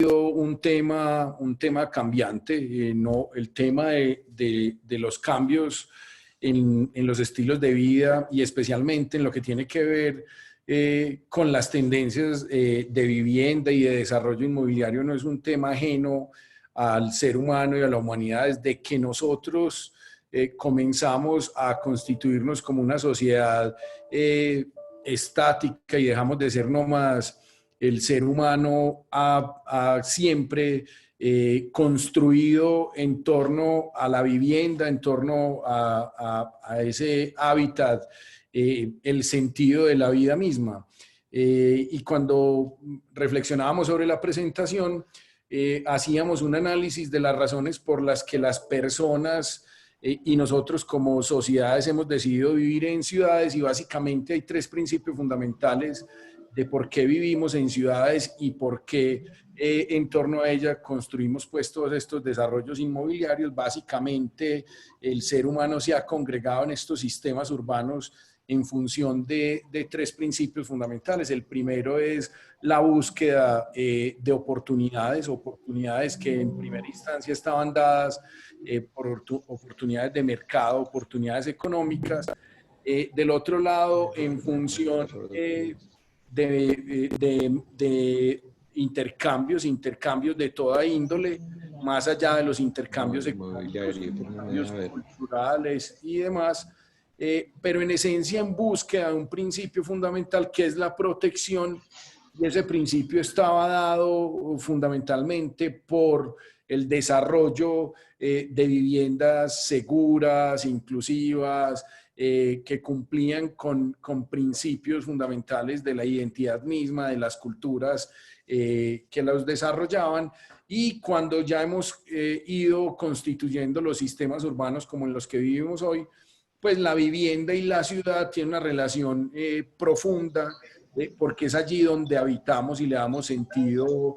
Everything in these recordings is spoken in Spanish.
un tema cambiante, no, el tema de los cambios en los estilos de vida y especialmente en lo que tiene que ver con las tendencias de vivienda y de desarrollo inmobiliario no es un tema ajeno al ser humano y a la humanidad desde que nosotros comenzamos a constituirnos como una sociedad estática y dejamos de ser nómadas. El ser humano ha siempre construido en torno a la vivienda, en torno a ese hábitat, el sentido de la vida misma. Y cuando reflexionábamos sobre la presentación, hacíamos un análisis de las razones por las que las personas y nosotros como sociedades hemos decidido vivir en ciudades, y básicamente hay tres principios fundamentales de por qué vivimos en ciudades y por qué en torno a ella construimos pues todos estos desarrollos inmobiliarios. Básicamente el ser humano se ha congregado en estos sistemas urbanos en función de tres principios fundamentales. El primero es la búsqueda de oportunidades que en primera instancia estaban dadas por oportunidades de mercado, oportunidades económicas. Del otro lado, en función de intercambios de toda índole, más allá de los intercambios económicos, intercambios culturales y demás, pero en esencia en búsqueda de un principio fundamental que es la protección, y ese principio estaba dado fundamentalmente por el desarrollo de viviendas seguras, inclusivas, que cumplían con principios fundamentales de la identidad misma, de las culturas que los desarrollaban. Y cuando ya hemos ido constituyendo los sistemas urbanos como en los que vivimos hoy, pues la vivienda y la ciudad tienen una relación profunda, porque es allí donde habitamos y le damos sentido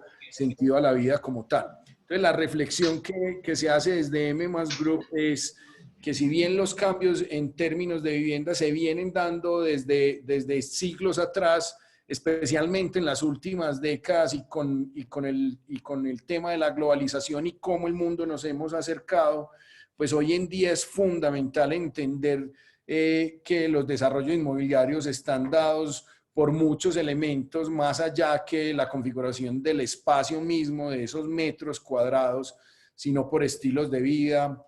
a la vida como tal. Entonces, la reflexión que se hace desde M+ Group es que si bien los cambios en términos de vivienda se vienen dando desde siglos atrás, especialmente en las últimas décadas y con el tema de la globalización y cómo el mundo nos hemos acercado, pues hoy en día es fundamental entender que los desarrollos inmobiliarios están dados por muchos elementos más allá que la configuración del espacio mismo, de esos metros cuadrados, sino por estilos de vida,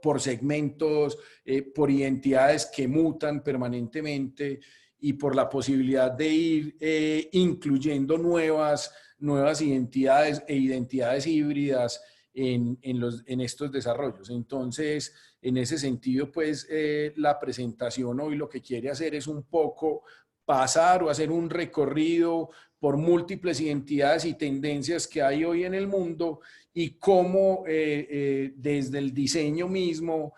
por segmentos, por identidades que mutan permanentemente y por la posibilidad de ir incluyendo nuevas identidades e identidades híbridas en estos desarrollos. Entonces, en ese sentido, pues la presentación hoy lo que quiere hacer es un poco pasar o hacer un recorrido por múltiples identidades y tendencias que hay hoy en el mundo y cómo desde el diseño mismo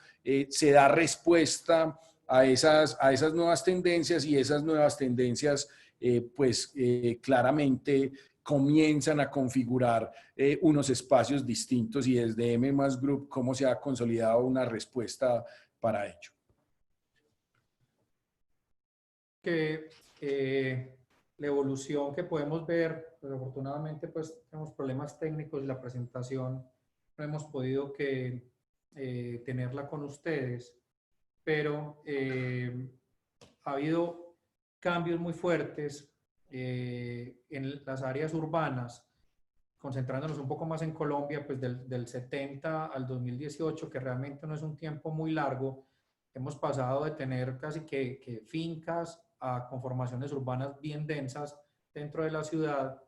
se da respuesta a esas nuevas tendencias, y esas nuevas tendencias claramente comienzan a configurar unos espacios distintos, y desde M+ Group cómo se ha consolidado una respuesta para ello. La evolución que podemos ver, pues afortunadamente pues tenemos problemas técnicos y la presentación no hemos podido tenerla con ustedes, pero ha habido cambios muy fuertes en las áreas urbanas, concentrándonos un poco más en Colombia, pues del 70 al 2018, que realmente no es un tiempo muy largo. Hemos pasado de tener casi que fincas a conformaciones urbanas bien densas dentro de la ciudad,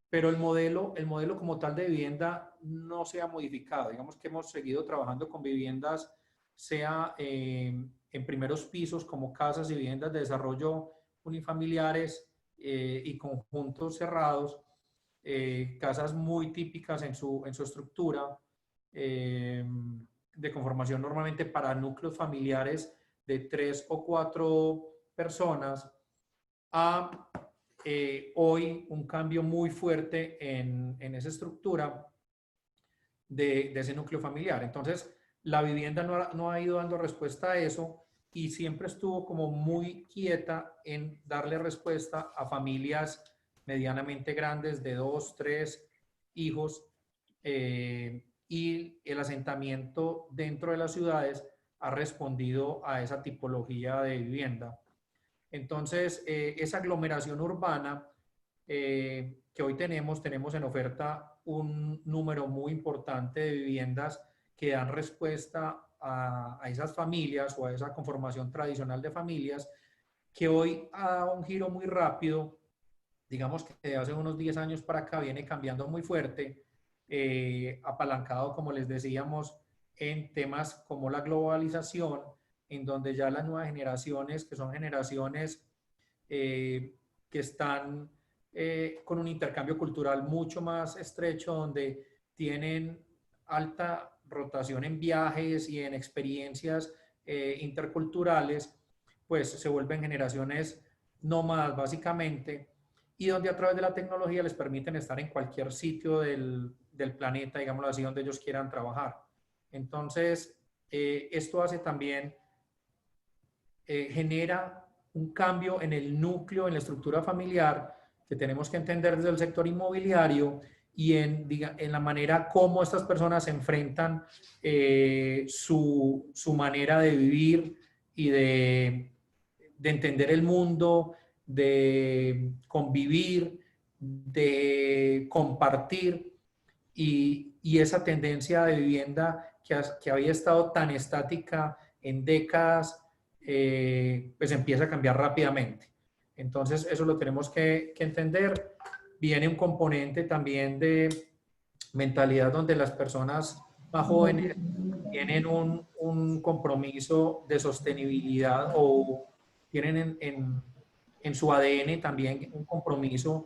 pero el modelo como tal de vivienda no se ha modificado. Digamos que hemos seguido trabajando con viviendas, sea en primeros pisos como casas y viviendas de desarrollo unifamiliares y conjuntos cerrados, casas muy típicas en su estructura, de conformación normalmente para núcleos familiares de 3 o 4 personas, a hoy un cambio muy fuerte en esa estructura de ese núcleo familiar. Entonces, la vivienda no ha ido dando respuesta a eso y siempre estuvo como muy quieta en darle respuesta a familias medianamente grandes de 2, 3 hijos, y el asentamiento dentro de las ciudades ha respondido a esa tipología de vivienda. Entonces, esa aglomeración urbana que hoy tenemos en oferta un número muy importante de viviendas que dan respuesta a esas familias o a esa conformación tradicional de familias, que hoy ha dado un giro muy rápido, digamos que de hace unos 10 años para acá viene cambiando muy fuerte, apalancado, como les decíamos, en temas como la globalización, en donde ya las nuevas generaciones, que son generaciones que están con un intercambio cultural mucho más estrecho, donde tienen alta rotación en viajes y en experiencias interculturales, pues se vuelven generaciones nómadas básicamente, y donde a través de la tecnología les permiten estar en cualquier sitio del planeta, digámoslo así, donde ellos quieran trabajar. Entonces, esto hace también, genera un cambio en el núcleo, en la estructura familiar, que tenemos que entender desde el sector inmobiliario y en la manera como estas personas enfrentan su manera de vivir y de entender el mundo, de convivir, de compartir, y esa tendencia de vivienda que había estado tan estática en décadas, pues empieza a cambiar rápidamente. Entonces, eso lo tenemos que entender. Viene un componente también de mentalidad donde las personas más jóvenes tienen un compromiso de sostenibilidad, o tienen en su ADN también un compromiso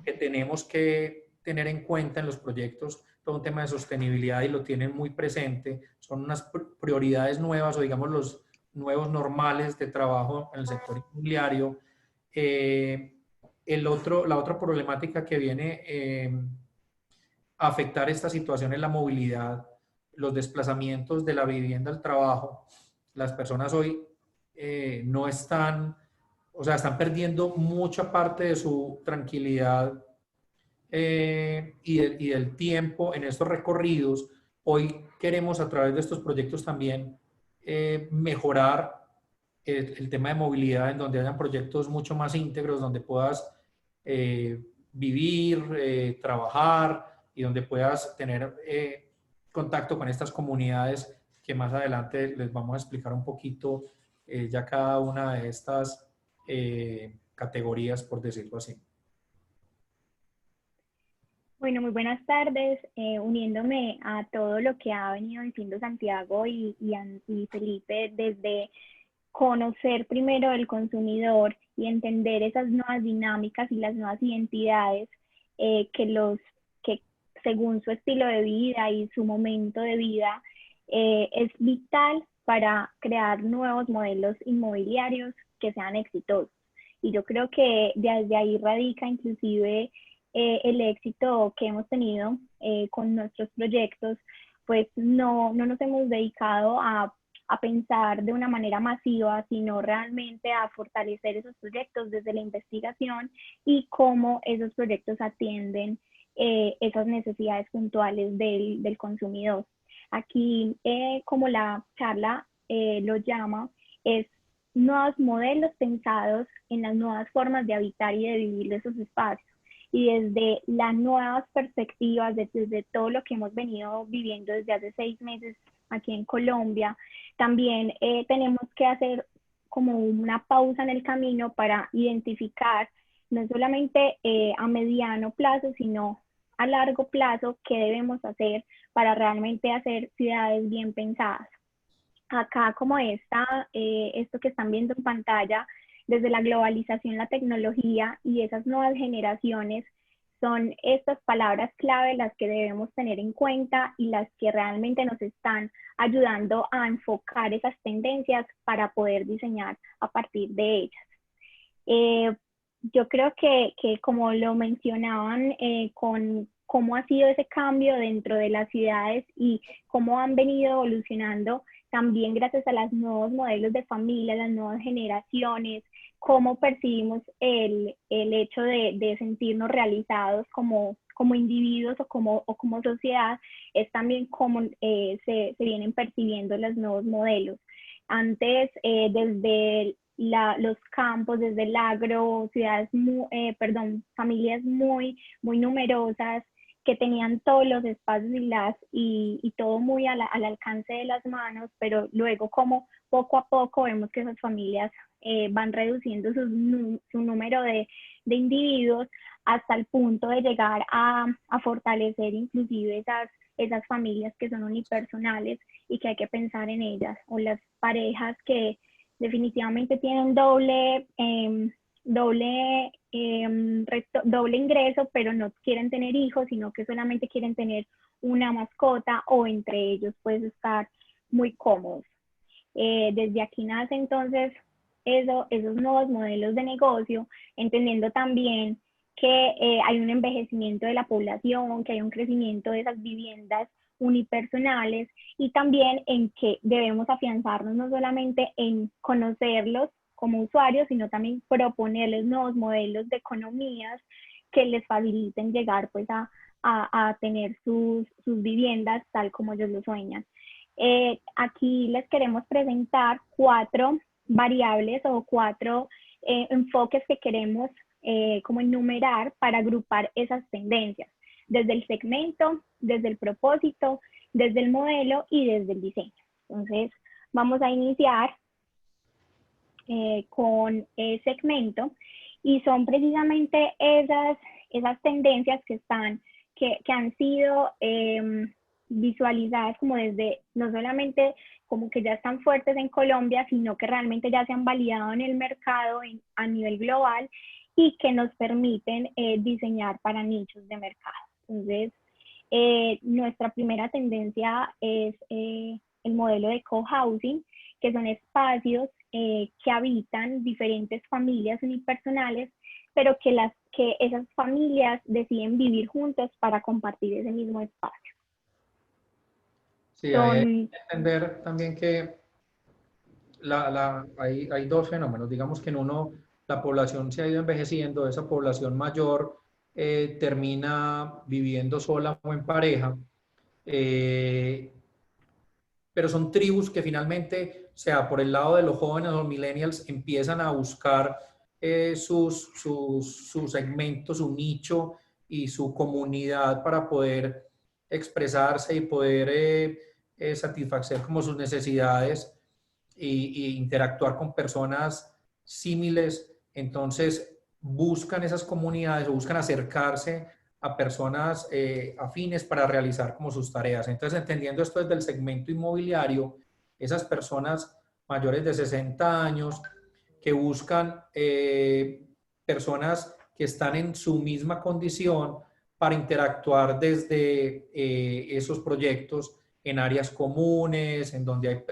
que tenemos que tener en cuenta en los proyectos, todo un tema de sostenibilidad, y lo tienen muy presente. Son unas prioridades nuevas, o digamos los nuevos normales de trabajo en el sector inmobiliario. La otra problemática que viene a afectar esta situación es la movilidad, los desplazamientos de la vivienda al trabajo. Las personas hoy no están, o sea, están perdiendo mucha parte de su tranquilidad y del tiempo en estos recorridos. Hoy queremos, a través de estos proyectos también, mejorar el tema de movilidad, en donde hayan proyectos mucho más íntegros, donde puedas vivir, trabajar, y donde puedas tener contacto con estas comunidades, que más adelante les vamos a explicar un poquito ya cada una de estas categorías, por decirlo así. Bueno, muy buenas tardes. Uniéndome a todo lo que ha venido diciendo Santiago y Felipe, desde conocer primero el consumidor y entender esas nuevas dinámicas y las nuevas identidades que según su estilo de vida y su momento de vida es vital para crear nuevos modelos inmobiliarios que sean exitosos. Y yo creo que desde ahí radica inclusive el éxito que hemos tenido con nuestros proyectos. Pues no nos hemos dedicado a pensar de una manera masiva, sino realmente a fortalecer esos proyectos desde la investigación y cómo esos proyectos atienden esas necesidades puntuales del consumidor. Aquí, como la charla lo llama, es nuevos modelos pensados en las nuevas formas de habitar y de vivir de esos espacios. Y desde las nuevas perspectivas, desde todo lo que hemos venido viviendo desde hace 6 meses aquí en Colombia, también tenemos que hacer como una pausa en el camino para identificar no solamente a mediano plazo, sino a largo plazo qué debemos hacer para realmente hacer ciudades bien pensadas. Acá, como esto que están viendo en pantalla, desde la globalización, la tecnología y esas nuevas generaciones, son estas palabras clave las que debemos tener en cuenta y las que realmente nos están ayudando a enfocar esas tendencias para poder diseñar a partir de ellas. Yo creo que como lo mencionaban, con cómo ha sido ese cambio dentro de las ciudades y cómo han venido evolucionando también gracias a los nuevos modelos de familia, las nuevas generaciones, cómo percibimos el hecho de sentirnos realizados como como individuos o como sociedad, es también cómo se vienen percibiendo los nuevos modelos. Antes, desde los campos, desde el agro, familias muy numerosas, que tenían todos los espacios y todo muy al alcance de las manos, pero luego como poco a poco vemos que esas familias van reduciendo su número de individuos hasta el punto de llegar a fortalecer inclusive esas familias que son unipersonales y que hay que pensar en ellas, o las parejas que definitivamente tienen doble ingreso, pero no quieren tener hijos, sino que solamente quieren tener una mascota, o entre ellos puedes estar muy cómodos. Desde aquí nace entonces esos nuevos modelos de negocio, entendiendo también que hay un envejecimiento de la población, que hay un crecimiento de esas viviendas unipersonales, y también en que debemos afianzarnos no solamente en conocerlos como usuarios, sino también proponerles nuevos modelos de economías que les faciliten llegar pues a tener sus viviendas tal como ellos lo sueñan. Aquí les queremos presentar 4 variables o 4 enfoques que queremos como enumerar para agrupar esas tendencias, desde el segmento, desde el propósito, desde el modelo y desde el diseño. Entonces, vamos a iniciar con el segmento, y son precisamente esas tendencias que han sido visualizadas como desde, no solamente como que ya están fuertes en Colombia, sino que realmente ya se han validado en el mercado a nivel global, y que nos permiten diseñar para nichos de mercado. Entonces, nuestra primera tendencia es el modelo de cohousing, que son espacios que habitan diferentes familias unipersonales, pero que esas familias deciden vivir juntas para compartir ese mismo espacio. Sí, hay que entender también que hay 2 fenómenos. Digamos que en uno, la población se ha ido envejeciendo, esa población mayor termina viviendo sola o en pareja, pero son tribus que finalmente, o sea, por el lado de los jóvenes o millennials, empiezan a buscar su segmento, su nicho y su comunidad para poder expresarse y poder satisfacer como sus necesidades y interactuar con personas similares. Entonces buscan esas comunidades o buscan acercarse a personas afines para realizar como sus tareas. Entonces, entendiendo esto desde el segmento inmobiliario, esas personas mayores de 60 años que buscan personas que están en su misma condición para interactuar desde esos proyectos en áreas comunes, en donde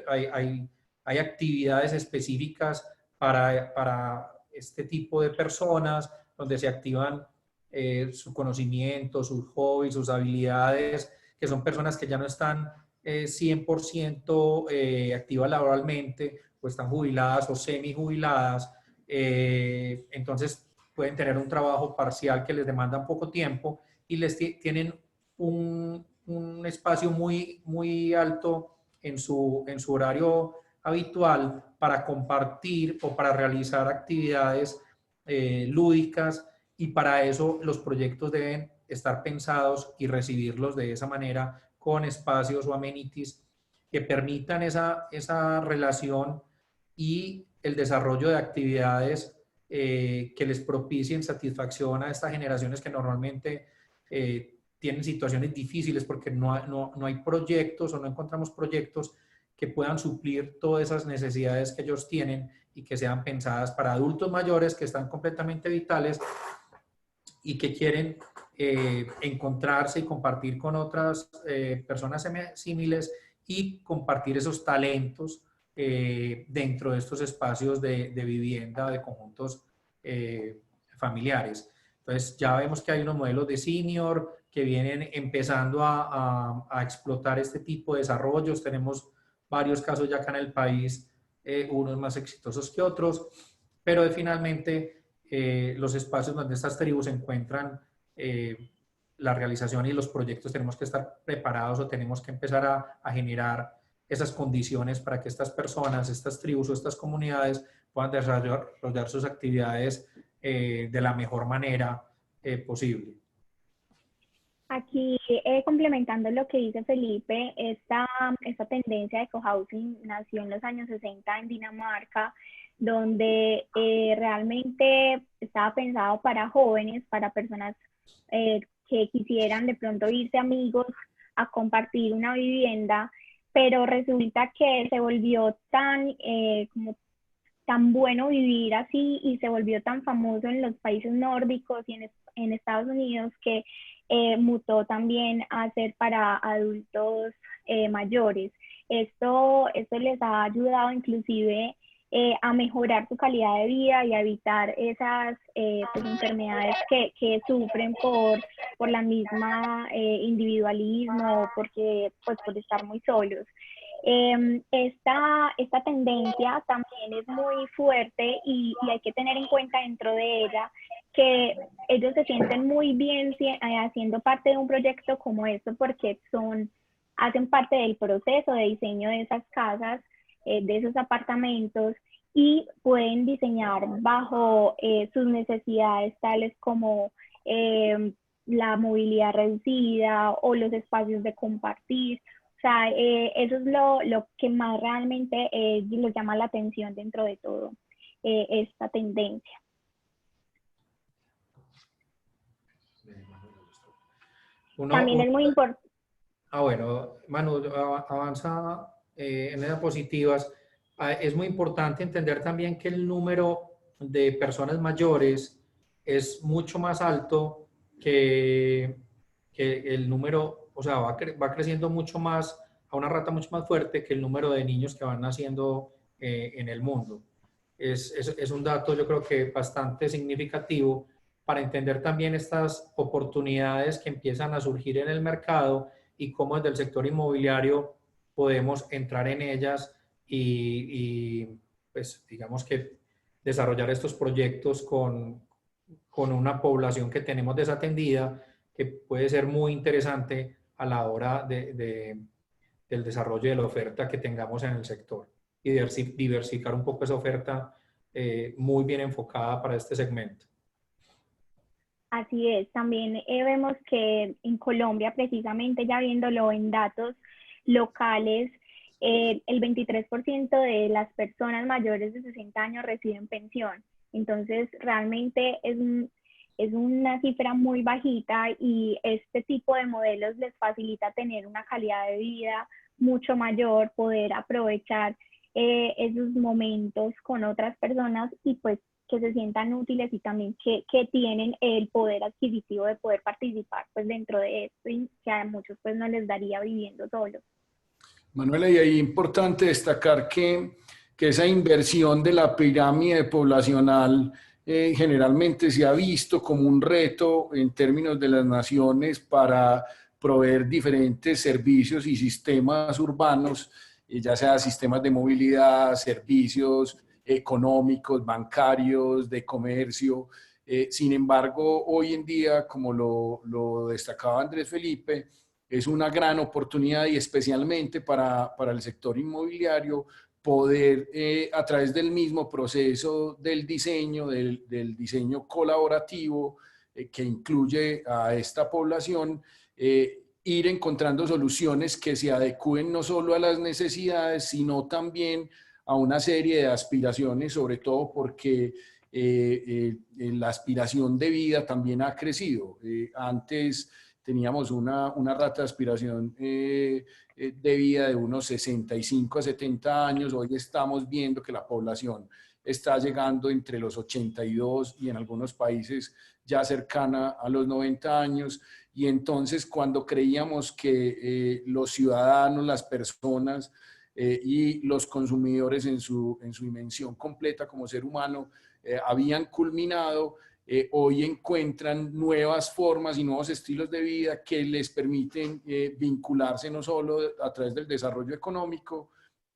hay actividades específicas para este tipo de personas, donde se activan su conocimiento, sus hobbies, sus habilidades, que son personas que ya no están 100% activas laboralmente, o están jubiladas o semi-jubiladas, entonces pueden tener un trabajo parcial que les demanda poco tiempo y tienen un espacio muy alto en su horario habitual para compartir o para realizar actividades lúdicas, y para eso los proyectos deben estar pensados y recibirlos de esa manera, con espacios o amenities que permitan esa relación y el desarrollo de actividades que les propicien satisfacción a estas generaciones que normalmente tienen situaciones difíciles porque no hay proyectos, o no encontramos proyectos que puedan suplir todas esas necesidades que ellos tienen y que sean pensadas para adultos mayores que están completamente vitales y que quieren encontrarse y compartir con otras personas similares y compartir esos talentos dentro de estos espacios de vivienda, de conjuntos familiares. Entonces ya vemos que hay unos modelos de senior que vienen empezando a explotar este tipo de desarrollos. Tenemos varios casos ya acá en el país, unos más exitosos que otros, pero finalmente los espacios donde estas tribus encuentran la realización y los proyectos tenemos que estar preparados o tenemos que empezar a generar esas condiciones para que estas personas, estas tribus o estas comunidades puedan desarrollar sus actividades de la mejor manera posible. Aquí, complementando lo que dice Felipe, esta tendencia de cohousing nació en los años 60 en Dinamarca, donde realmente estaba pensado para jóvenes, para personas que quisieran de pronto irse amigos a compartir una vivienda, pero resulta que se volvió tan bueno vivir así y se volvió tan famoso en los países nórdicos y en Estados Unidos que mutó también a ser para adultos mayores. Esto les ha ayudado inclusive a mejorar su calidad de vida y a evitar esas pues, enfermedades que sufren por la misma individualismo, porque, pues, por estar muy solos. Esta tendencia también es muy fuerte y hay que tener en cuenta dentro de ella que ellos se sienten muy bien haciendo parte de un proyecto como esto porque hacen parte del proceso de diseño de esas casas, de esos apartamentos, y pueden diseñar bajo sus necesidades tales como la movilidad reducida o los espacios de compartir. O sea, eso es lo que más realmente les llama la atención dentro de todo esta tendencia. También es muy importante. Bueno, Manu, avanza en esas positivas. Es muy importante entender también que el número de personas mayores es mucho más alto que el número, o sea, va creciendo mucho más, a una rata mucho más fuerte que el número de niños que van naciendo en el mundo. Es un dato, yo creo que bastante significativo para entender también estas oportunidades que empiezan a surgir en el mercado y cómo desde el sector inmobiliario podemos entrar en ellas y pues digamos que desarrollar estos proyectos con una población que tenemos desatendida, que puede ser muy interesante a la hora del desarrollo de la oferta que tengamos en el sector y diversificar un poco esa oferta muy bien enfocada para este segmento. Así es, también vemos que en Colombia, precisamente ya viéndolo en datos locales, el 23% de las personas mayores de 60 años reciben pensión. Entonces, realmente es una cifra muy bajita y este tipo de modelos les facilita tener una calidad de vida mucho mayor, poder aprovechar esos momentos con otras personas y pues que se sientan útiles y también que tienen el poder adquisitivo de poder participar pues dentro de esto y que a muchos pues no les daría viviendo solos. Manuela, y ahí es importante destacar que esa inversión de la pirámide poblacional generalmente se ha visto como un reto en términos de las naciones para proveer diferentes servicios y sistemas urbanos, ya sea sistemas de movilidad, servicios económicos, bancarios, de comercio. Sin embargo, hoy en día, como lo destacaba Andrés Felipe, es una gran oportunidad y especialmente para el sector inmobiliario poder a través del mismo proceso del diseño colaborativo que incluye a esta población, ir encontrando soluciones que se adecúen no solo a las necesidades, sino también a una serie de aspiraciones, sobre todo porque la aspiración de vida también ha crecido. Antes teníamos una rata de aspiración de vida de unos 65 a 70 años. Hoy estamos viendo que la población está llegando entre los 82 y en algunos países ya cercana a los 90 años. Y entonces cuando creíamos que los ciudadanos, las personas y los consumidores en su dimensión completa como ser humano habían culminado, hoy encuentran nuevas formas y nuevos estilos de vida que les permiten vincularse no solo a través del desarrollo económico,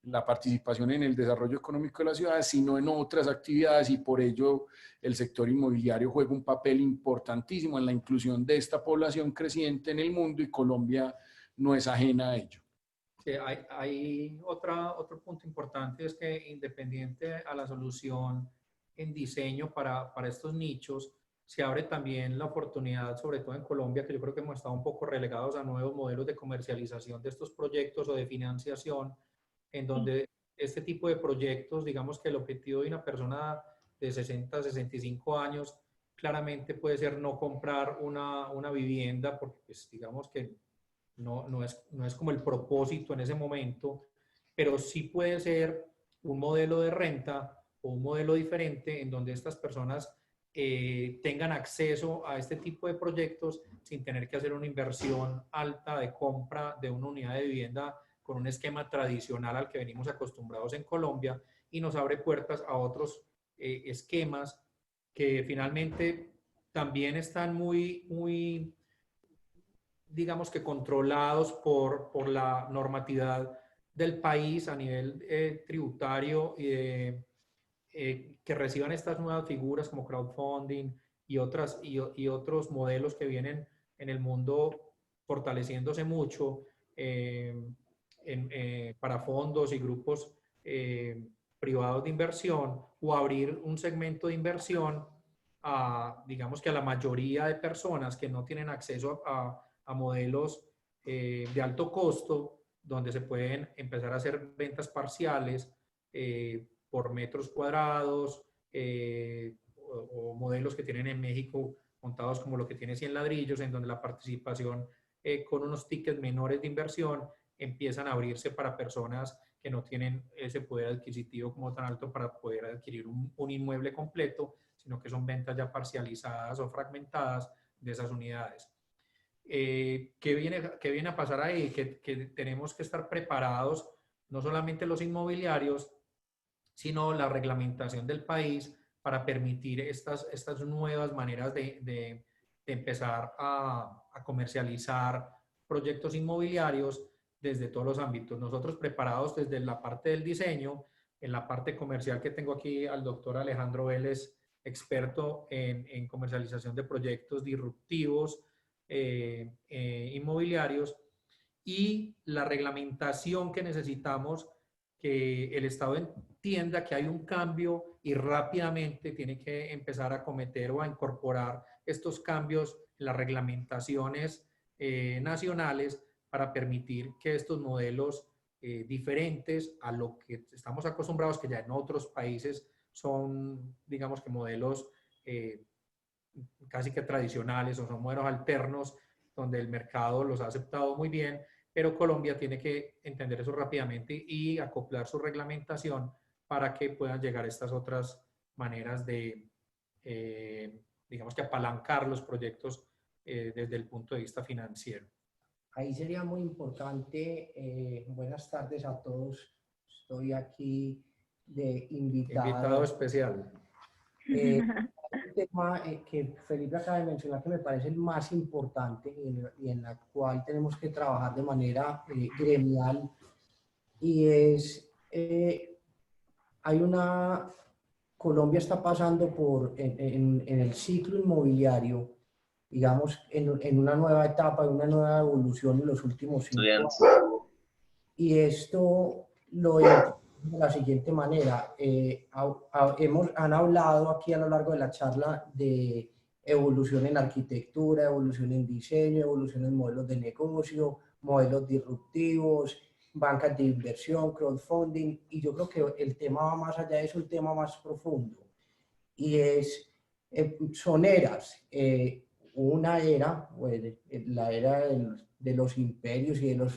la participación en el desarrollo económico de las ciudades, sino en otras actividades, y por ello el sector inmobiliario juega un papel importantísimo en la inclusión de esta población creciente en el mundo, y Colombia no es ajena a ello. Sí, hay otro punto importante, es que independiente a la solución en diseño para estos nichos, se abre también la oportunidad, sobre todo en Colombia, que yo creo que hemos estado un poco relegados a nuevos modelos de comercialización de estos proyectos o de financiación, en donde este tipo de proyectos, digamos que el objetivo de una persona de 60, 65 años, claramente puede ser no comprar una vivienda, porque pues, digamos que no es como el propósito en ese momento, pero sí puede ser un modelo de renta o un modelo diferente en donde estas personas tengan acceso a este tipo de proyectos sin tener que hacer una inversión alta de compra de una unidad de vivienda con un esquema tradicional al que venimos acostumbrados en Colombia, y nos abre puertas a otros esquemas que finalmente también están muy digamos que controlados por la normatividad del país a nivel tributario, y que reciban estas nuevas figuras como crowdfunding y otros modelos que vienen en el mundo fortaleciéndose mucho para fondos y grupos privados de inversión, o abrir un segmento de inversión digamos que a la mayoría de personas que no tienen acceso a modelos de alto costo, donde se pueden empezar a hacer ventas parciales por metros cuadrados, o modelos que tienen en México montados como lo que tiene 100 ladrillos, en donde la participación con unos tickets menores de inversión empiezan a abrirse para personas que no tienen ese poder adquisitivo como tan alto para poder adquirir un inmueble completo, sino que son ventas ya parcializadas o fragmentadas de esas unidades. ¿Qué viene a pasar ahí? Que tenemos que estar preparados, no solamente los inmobiliarios, sino la reglamentación del país, para permitir estas nuevas maneras de empezar a comercializar proyectos inmobiliarios desde todos los ámbitos. Nosotros preparados desde la parte del diseño, en la parte comercial, que tengo aquí al doctor Alejandro Vélez, experto en comercialización de proyectos disruptivos inmobiliarios, y la reglamentación que necesitamos, que el Estado entienda que hay un cambio y rápidamente tiene que empezar a cometer o a incorporar estos cambios en las reglamentaciones nacionales, para permitir que estos modelos diferentes a lo que estamos acostumbrados, que ya en otros países son, digamos que modelos casi que tradicionales, o son modelos alternos, donde el mercado los ha aceptado muy bien, pero Colombia tiene que entender eso rápidamente y acoplar su reglamentación para que puedan llegar estas otras maneras de, digamos que apalancar los proyectos desde el punto de vista financiero. Ahí sería muy importante, buenas tardes a todos, estoy aquí de Invitado especial. Un tema que Felipe acaba de mencionar, que me parece el más importante y en la cual tenemos que trabajar de manera gremial, y es, Colombia está pasando en el ciclo inmobiliario, digamos, en una nueva etapa, en una nueva evolución en los últimos 5 años. Y esto lo de la siguiente manera. Han hablado aquí a lo largo de la charla de evolución en arquitectura, evolución en diseño, evolución en modelos de negocio, modelos disruptivos, bancas de inversión, crowdfunding, y yo creo que el tema va más allá de eso, el tema más profundo, y son eras. Una era, la era de los imperios y de los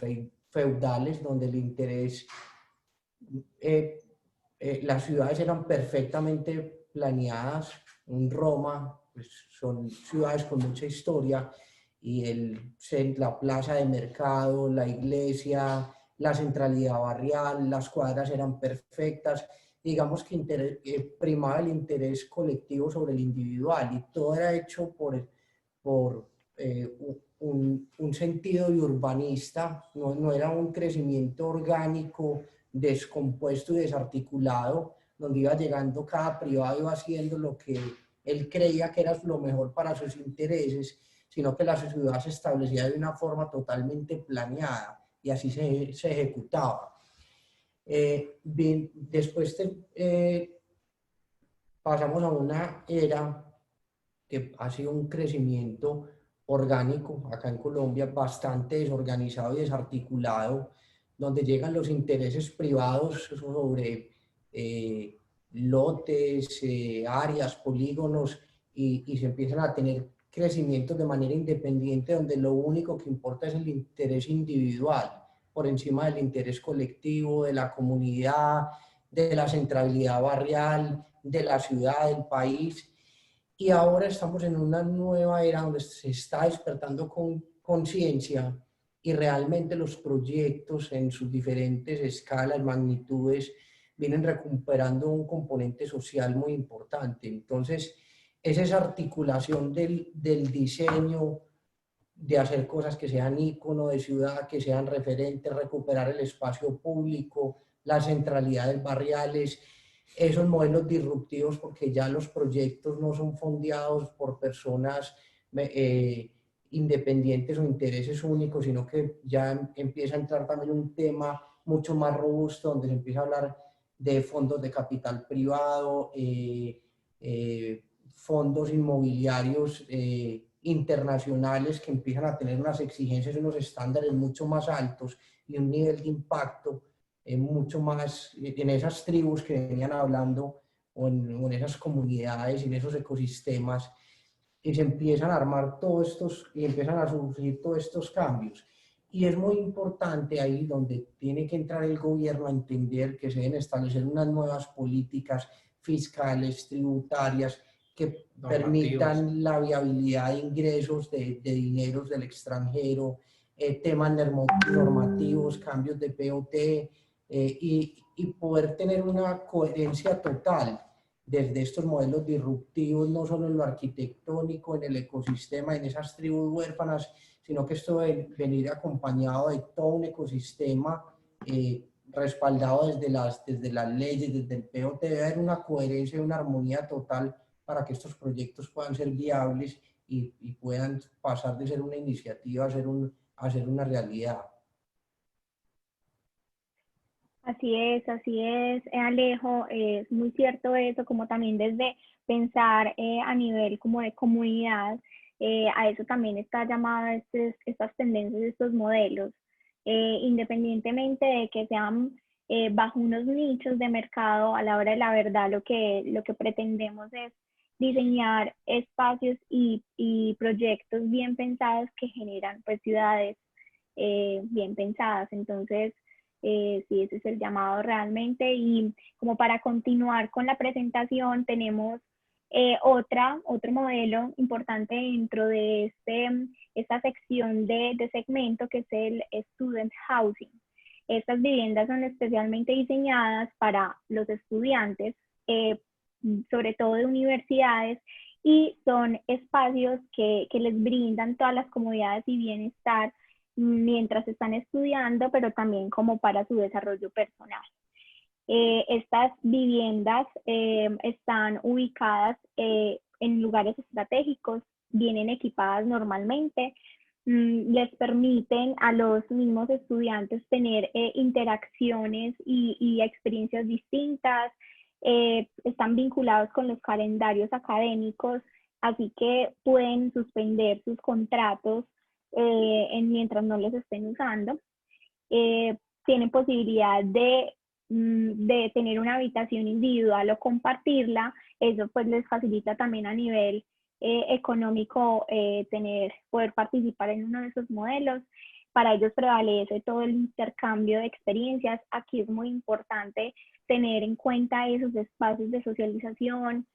feudales, donde el interés, las ciudades eran perfectamente planeadas. En Roma, pues son ciudades con mucha historia, y la plaza de mercado, la iglesia, la centralidad barrial, las cuadras eran perfectas. Digamos que primaba el interés colectivo sobre el individual, y todo era hecho por un sentido de urbanista. No era un crecimiento orgánico descompuesto y desarticulado, donde iba llegando cada privado, iba haciendo lo que él creía que era lo mejor para sus intereses, sino que la ciudad se establecía de una forma totalmente planeada y así se ejecutaba. Bien, después pasamos a una era que ha sido un crecimiento orgánico acá en Colombia, bastante desorganizado y desarticulado, donde llegan los intereses privados sobre lotes, áreas, polígonos, y se empiezan a tener crecimientos de manera independiente, donde lo único que importa es el interés individual, por encima del interés colectivo, de la comunidad, de la centralidad barrial, de la ciudad, del país. Y ahora estamos en una nueva era donde se está despertando con conciencia y realmente los proyectos en sus diferentes escalas, magnitudes, vienen recuperando un componente social muy importante. Entonces, es esa articulación del diseño, de hacer cosas que sean ícono de ciudad, que sean referentes, recuperar el espacio público, las centralidades barriales, esos modelos disruptivos, porque ya los proyectos no son fondeados por personas independientes o intereses únicos, sino que ya empieza a entrar también un tema mucho más robusto, donde se empieza a hablar de fondos de capital privado, fondos inmobiliarios internacionales que empiezan a tener unas exigencias y unos estándares mucho más altos y un nivel de impacto mucho más en esas tribus que venían hablando o en esas comunidades, en esos ecosistemas, y se empiezan a armar todos estos y empiezan a surgir todos estos cambios. Y es muy importante ahí donde tiene que entrar el gobierno a entender que se deben establecer unas nuevas políticas fiscales, tributarias, que permitan la viabilidad de ingresos de dineros del extranjero, temas normativos, cambios de POT, y poder tener una coherencia total desde estos modelos disruptivos, no solo en lo arquitectónico, en el ecosistema, en esas tribus huérfanas, sino que esto debe venir acompañado de todo un ecosistema respaldado desde las leyes, desde el POT. Debe haber una coherencia y una armonía total para que estos proyectos puedan ser viables y puedan pasar de ser una iniciativa a ser una realidad. Así es, Alejo, es muy cierto eso, como también desde pensar a nivel como de comunidad, a eso también está llamada estas tendencias, estos modelos, independientemente de que sean bajo unos nichos de mercado, a la hora de la verdad lo que pretendemos es diseñar espacios y proyectos bien pensados que generan pues ciudades bien pensadas. Entonces, sí, ese es el llamado realmente. Y como para continuar con la presentación, tenemos otro modelo importante dentro de esta sección de segmento, que es el Student Housing. Estas viviendas son especialmente diseñadas para los estudiantes, sobre todo de universidades, y son espacios que les brindan todas las comodidades y bienestar mientras están estudiando, pero también como para su desarrollo personal. Estas viviendas están ubicadas en lugares estratégicos, vienen equipadas normalmente, les permiten a los mismos estudiantes tener interacciones y experiencias distintas, están vinculados con los calendarios académicos, así que pueden suspender sus contratos mientras no los estén usando. Tienen posibilidad de tener una habitación individual o compartirla. Eso pues les facilita también a nivel económico poder participar en uno de esos modelos. Para ellos prevalece todo el intercambio de experiencias. Aquí es muy importante tener en cuenta esos espacios de socialización,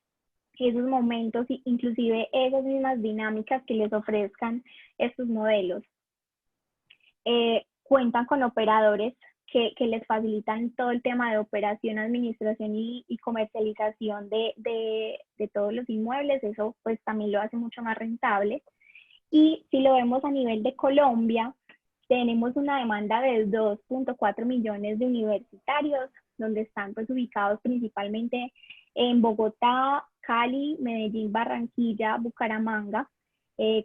esos momentos, inclusive esas mismas dinámicas que les ofrezcan estos modelos. Cuentan con operadores que les facilitan todo el tema de operación, administración y comercialización de todos los inmuebles. Eso pues también lo hace mucho más rentable. Y si lo vemos a nivel de Colombia, tenemos una demanda de 2.4 millones de universitarios, donde están pues ubicados principalmente en Bogotá, Cali, Medellín, Barranquilla, Bucaramanga,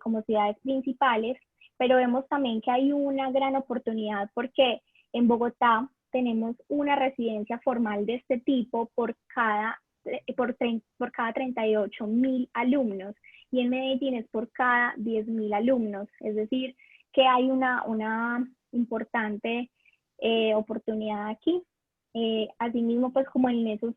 como ciudades principales, pero vemos también que hay una gran oportunidad porque en Bogotá tenemos una residencia formal de este tipo por cada 38.000 alumnos y en Medellín es por cada 10.000 alumnos, es decir, que hay una importante oportunidad aquí. Asimismo, pues como en esos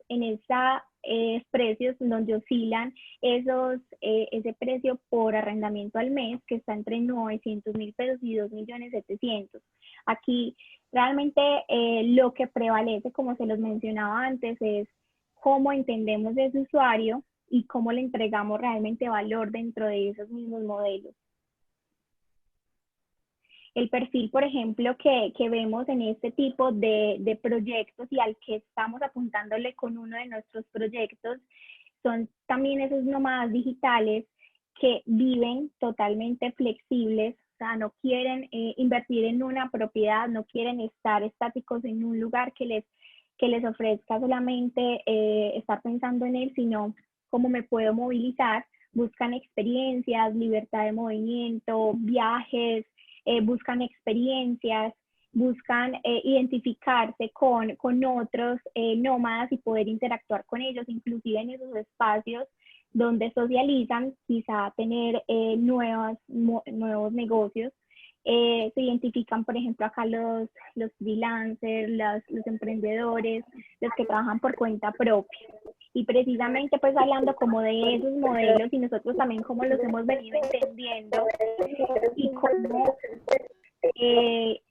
precios donde oscilan ese precio por arrendamiento al mes, que está entre 900.000 pesos y 2.700.000. Aquí realmente lo que prevalece, como se los mencionaba antes, es cómo entendemos ese usuario y cómo le entregamos realmente valor dentro de esos mismos modelos. El perfil, por ejemplo, que vemos en este tipo de proyectos y al que estamos apuntándole con uno de nuestros proyectos, son también esos nómadas digitales que viven totalmente flexibles, o sea, no quieren invertir en una propiedad, no quieren estar estáticos en un lugar que les ofrezca solamente estar pensando en él, sino cómo me puedo movilizar. Buscan experiencias, libertad de movimiento, viajes, buscan experiencias, buscan identificarse con otros nómadas y poder interactuar con ellos, inclusive en esos espacios donde socializan, quizá tener nuevos negocios. Se identifican, por ejemplo, acá los freelancers, los emprendedores, los que trabajan por cuenta propia. Y precisamente pues hablando como de esos modelos y nosotros también cómo los hemos venido entendiendo y cómo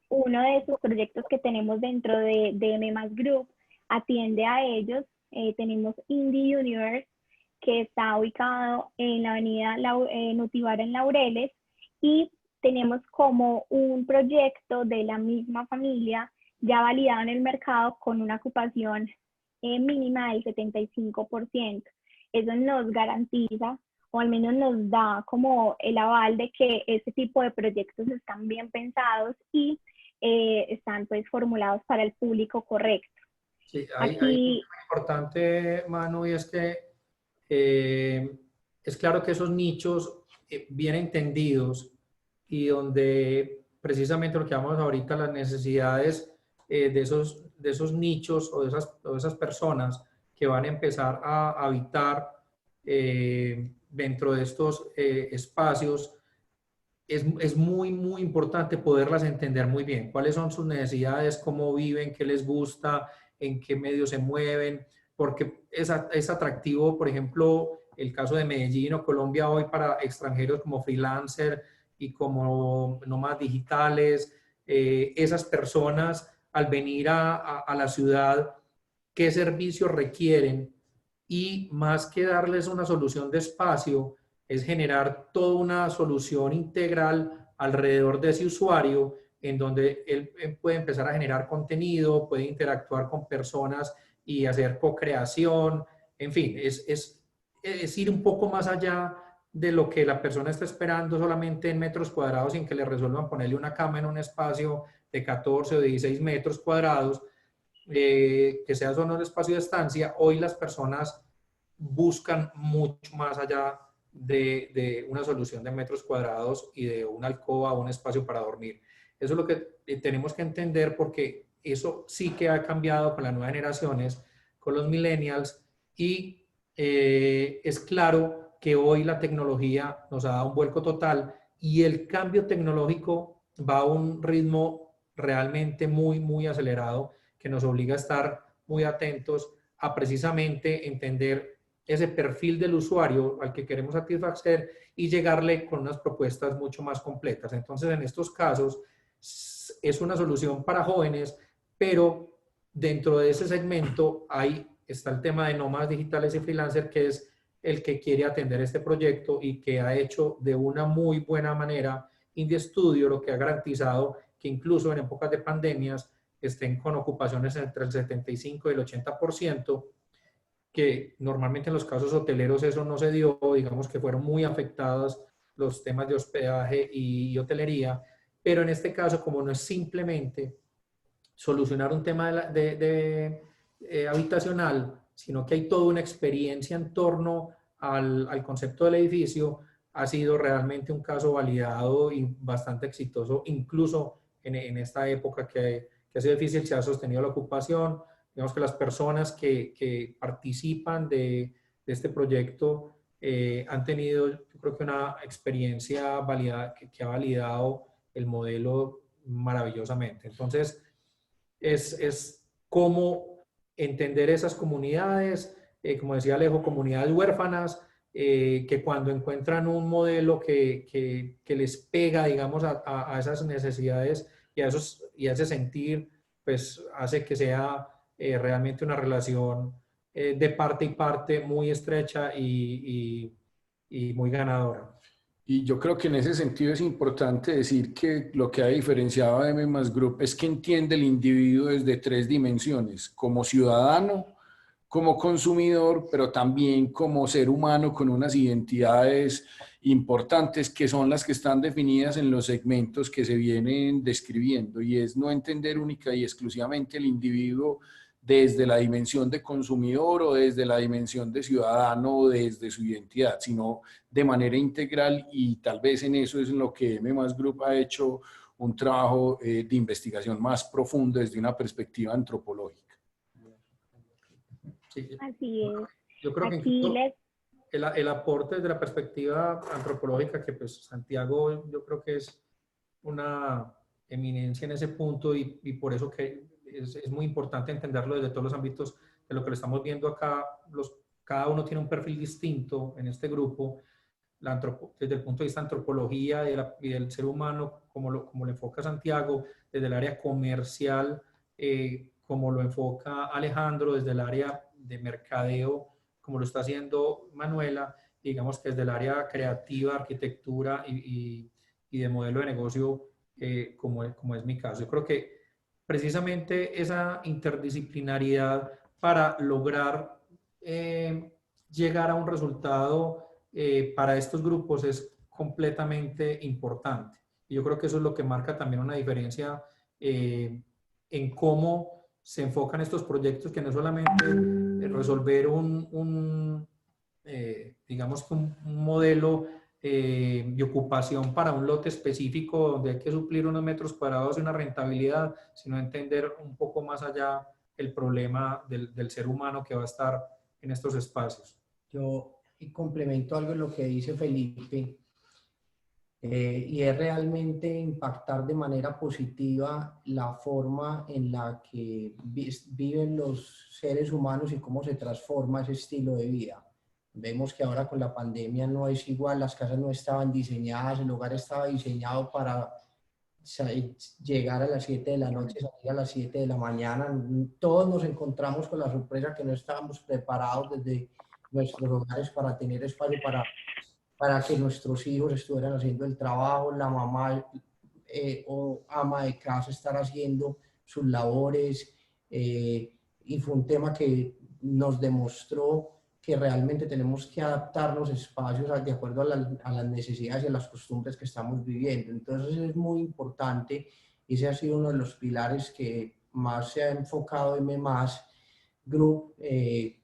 uno de esos proyectos que tenemos dentro de M+ Group atiende a ellos. Tenemos Indie Universe, que está ubicado en la avenida Nutibara en Laureles, y tenemos como un proyecto de la misma familia ya validado en el mercado con una ocupación mínima del 75%. Eso nos garantiza, o al menos nos da como el aval de que este tipo de proyectos están bien pensados y están pues formulados para el público correcto. Sí, hay muy importante, Manu, y es que es claro que esos nichos bien entendidos y donde precisamente lo que vamos ahorita, las necesidades de esos nichos o de esas personas que van a empezar a habitar dentro de estos espacios, es muy, muy importante poderlas entender muy bien. ¿Cuáles son sus necesidades? ¿Cómo viven? ¿Qué les gusta? ¿En qué medios se mueven? Porque es atractivo, por ejemplo, el caso de Medellín o Colombia hoy para extranjeros como freelancer y como nómadas digitales. Esas personas al venir a la ciudad, ¿qué servicios requieren? Y más que darles una solución de espacio, es generar toda una solución integral alrededor de ese usuario en donde él puede empezar a generar contenido, puede interactuar con personas y hacer co-creación. En fin, es ir un poco más allá de lo que la persona está esperando solamente en metros cuadrados, sin que le resuelvan ponerle una cama en un espacio de 14 o 16 metros cuadrados, que sea solo un espacio de estancia. Hoy las personas buscan mucho más allá de una solución de metros cuadrados y de una alcoba o un espacio para dormir. Eso es lo que tenemos que entender, porque eso sí que ha cambiado con las nuevas generaciones, con los millennials, y es claro que hoy la tecnología nos ha dado un vuelco total y el cambio tecnológico va a un ritmo realmente muy, muy acelerado, que nos obliga a estar muy atentos a precisamente entender ese perfil del usuario al que queremos satisfacer y llegarle con unas propuestas mucho más completas. Entonces, en estos casos, es una solución para jóvenes, pero dentro de ese segmento está el tema de nómadas digitales y freelancer, que es el que quiere atender este proyecto y que ha hecho de una muy buena manera Indie Studio, lo que ha garantizado que incluso en épocas de pandemias estén con ocupaciones entre el 75 y el 80%, que normalmente en los casos hoteleros eso no se dio, digamos que fueron muy afectados los temas de hospedaje y hotelería, pero en este caso, como no es simplemente solucionar un tema habitacional, sino que hay toda una experiencia en torno al concepto del edificio, ha sido realmente un caso validado y bastante exitoso, incluso en esta época que ha sido difícil, se ha sostenido la ocupación. Digamos que las personas que participan de este proyecto han tenido, yo creo que una experiencia validada, que ha validado el modelo maravillosamente. Entonces, es cómo entender esas comunidades, como decía Alejo, comunidades huérfanas, que cuando encuentran un modelo que les pega, digamos, a esas necesidades y a ese sentir, pues hace que sea realmente una relación de parte y parte muy estrecha y muy ganadora. Y yo creo que en ese sentido es importante decir que lo que ha diferenciado a M Group es que entiende el individuo desde tres dimensiones: como ciudadano, como consumidor, pero también como ser humano con unas identidades importantes que son las que están definidas en los segmentos que se vienen describiendo, y es no entender única y exclusivamente el individuo desde la dimensión de consumidor o desde la dimensión de ciudadano o desde su identidad, sino de manera integral, y tal vez en eso es en lo que M Group ha hecho un trabajo de investigación más profundo desde una perspectiva antropológica. Sí. Así es. Yo creo que Aquí el aporte desde la perspectiva antropológica, que pues Santiago yo creo que es una eminencia en ese punto, y por eso que es muy importante entenderlo desde todos los ámbitos de lo que lo estamos viendo acá. Cada uno tiene un perfil distinto en este grupo, desde el punto de vista de antropología y del ser humano, como lo enfoca Santiago, desde el área comercial, como lo enfoca Alejandro, desde el área de mercadeo, como lo está haciendo Manuela, digamos que desde el área creativa, arquitectura y de modelo de negocio, como es mi caso. Yo creo que precisamente esa interdisciplinariedad para lograr llegar a un resultado para estos grupos es completamente importante. Y yo creo que eso es lo que marca también una diferencia en cómo se enfocan estos proyectos, que no es solamente resolver digamos, un modelo de ocupación para un lote específico donde hay que suplir unos metros cuadrados y una rentabilidad, sino entender un poco más allá el problema del ser humano que va a estar en estos espacios. Yo complemento algo en lo que dice Felipe, y es realmente impactar de manera positiva la forma en la que viven los seres humanos y cómo se transforma ese estilo de vida. Vemos que ahora con la pandemia no es igual, las casas no estaban diseñadas, el hogar estaba diseñado para llegar a las 7 de la noche, salir a las 7 de la mañana. Todos nos encontramos con la sorpresa que no estábamos preparados desde nuestros hogares para tener espacio para que nuestros hijos estuvieran haciendo el trabajo, la mamá o ama de casa estar haciendo sus labores, y fue un tema que nos demostró que realmente tenemos que adaptar los espacios de acuerdo a las necesidades y a las costumbres que estamos viviendo. Entonces es muy importante, y ese ha sido uno de los pilares que más se ha enfocado en M+ Group,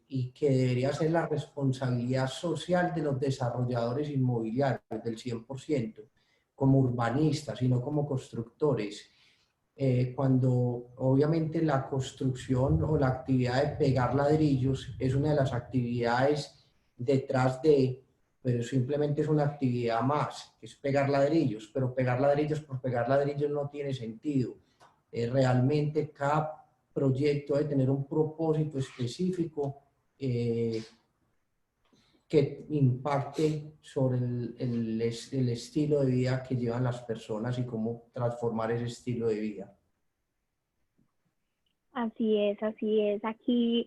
y que debería ser la responsabilidad social de los desarrolladores inmobiliarios del 100%, como urbanistas y no como constructores. Cuando obviamente la construcción o la actividad de pegar ladrillos es una de las actividades detrás de, pero simplemente es una actividad más, que es pegar ladrillos, pero pegar ladrillos por pegar ladrillos no tiene sentido. Realmente cada proyecto debe tener un propósito específico que impacte sobre el estilo de vida que llevan las personas y cómo transformar ese estilo de vida. Así es, así es. Aquí,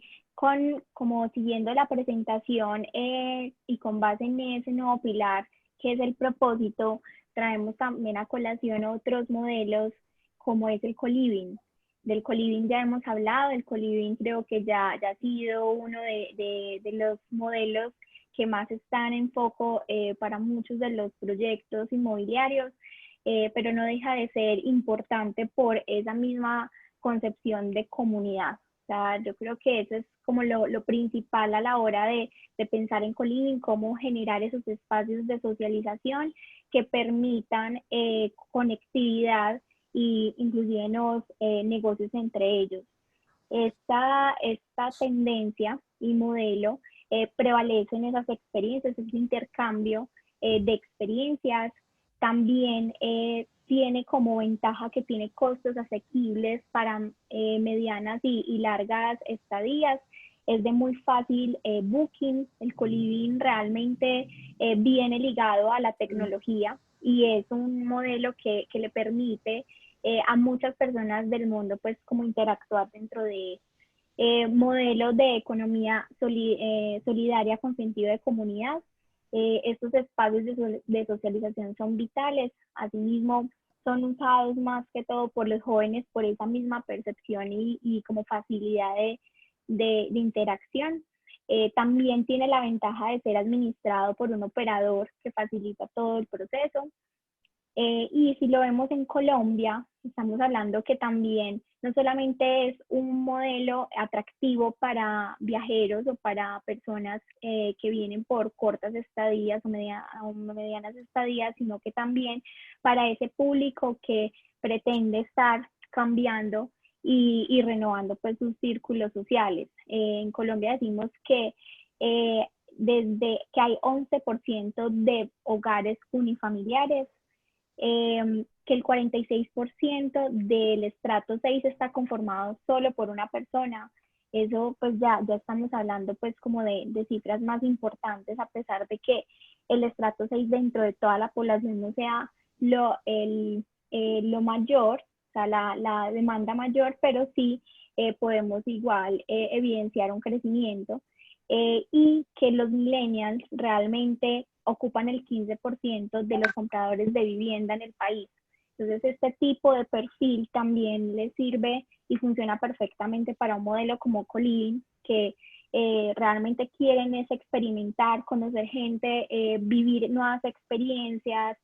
como siguiendo la presentación y con base en ese nuevo pilar, que es el propósito, traemos también a colación otros modelos, como es el co-living. Del co-living ya hemos hablado, el co-living creo que ya ha sido uno de los modelos que más están en foco para muchos de los proyectos inmobiliarios. pero no deja de ser importante por esa misma concepción de comunidad. O sea, yo creo que eso es como lo principal a la hora de pensar en co-living, cómo generar esos espacios de socialización que permitan conectividad e inclusive nuevos negocios entre ellos. Esta tendencia y modelo prevalece en esas experiencias, ese intercambio de experiencias. También tiene como ventaja que tiene costos asequibles para medianas y largas estadías. Es de muy fácil booking. El co-living realmente viene ligado a la tecnología y es un modelo que le permite a muchas personas del mundo pues como interactuar dentro de modelos de economía solidaria con sentido de comunidad. Estos espacios de socialización son vitales, asimismo son usados más que todo por los jóvenes por esa misma percepción y como facilidad de interacción. También tiene la ventaja de ser administrado por un operador que facilita todo el proceso. Y si lo vemos en Colombia, estamos hablando que también no solamente es un modelo atractivo para viajeros o para personas que vienen por cortas estadías o medianas estadías, sino que también para ese público que pretende estar cambiando y renovando pues sus círculos sociales. En Colombia decimos que desde que hay 11% de hogares unifamiliares, que el 46% del estrato 6 está conformado solo por una persona. Eso pues ya estamos hablando pues como de cifras más importantes, a pesar de que el estrato 6 dentro de toda la población no sea lo mayor, o sea, la demanda mayor, pero sí podemos igual evidenciar un crecimiento y que los millennials realmente ocupan el 15% de los compradores de vivienda en el país. Entonces, este tipo de perfil también le sirve y funciona perfectamente para un modelo como co-living, que realmente quieren es experimentar, conocer gente, vivir nuevas experiencias,